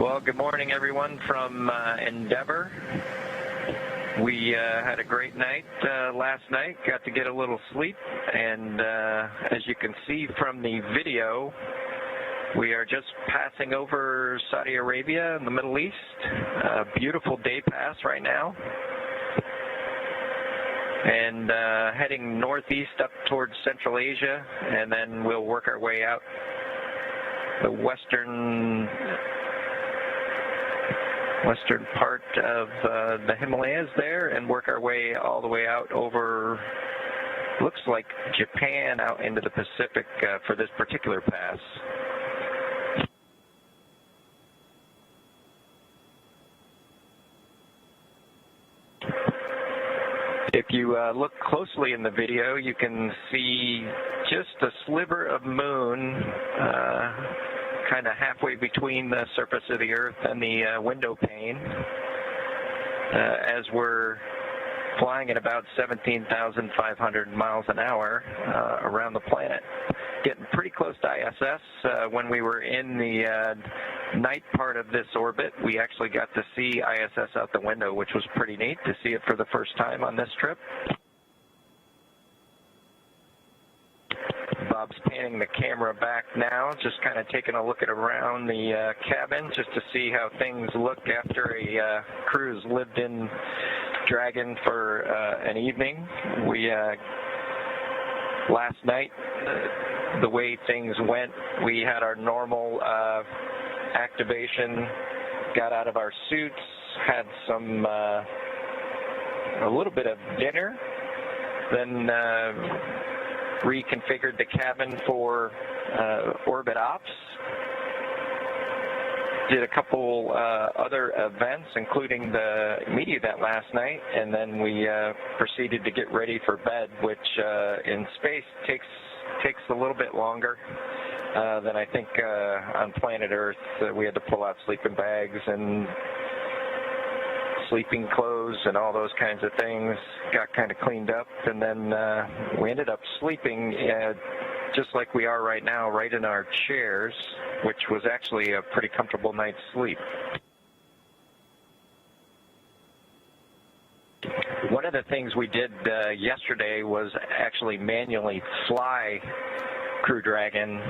Well, good morning, everyone from Endeavor. We had a great night last night, got to get a little sleep, and as you can see from the video, we are just passing over Saudi Arabia in the Middle East. A beautiful day pass right now. And heading northeast up towards Central Asia, and then we'll work our way out the western part of the Himalayas there and work our way all the way out over, looks like Japan, out into the Pacific for this particular pass. If you look closely in the video, you can see just a sliver of moon kind of halfway between the surface of the Earth and the window pane as we're flying at about 17,500 miles an hour around the planet. Getting pretty close to ISS. When we were in the night part of this orbit, we actually got to see ISS out the window, which was pretty neat to see it for the first time on this trip. Bob's panning the camera back now, just kind of taking a look at around the cabin just to see how things look after a cruise lived in Dragon for an evening. We last night, the way things went, we had our normal activation, got out of our suits, had some a little bit of dinner, then reconfigured the cabin for orbit ops. Did a couple other events, including the media event last night, and then we proceeded to get ready for bed, which in space takes a little bit longer than I think on planet Earth. We had to pull out sleeping bags and sleeping clothes and all those kinds of things. Got kind of cleaned up, and then we ended up sleeping just like we are right now, right in our chairs, which was actually a pretty comfortable night's sleep. One of the things we did yesterday was actually manually fly Crew Dragon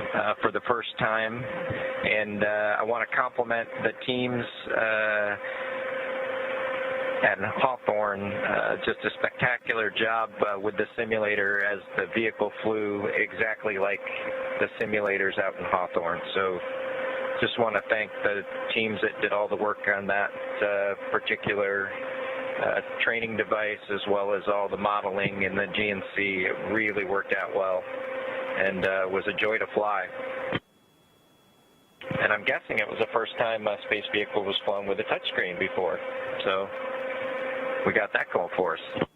for the first time, and I want to compliment the teams at Hawthorne. Just a spectacular job with the simulator, as the vehicle flew exactly like the simulators out in Hawthorne. So just want to thank the teams that did all the work on that particular training device, as well as all the modeling in the GNC. It really worked out well and was a joy to fly. And I'm guessing it was the first time a space vehicle was flown with a touchscreen before. So we got that going for us.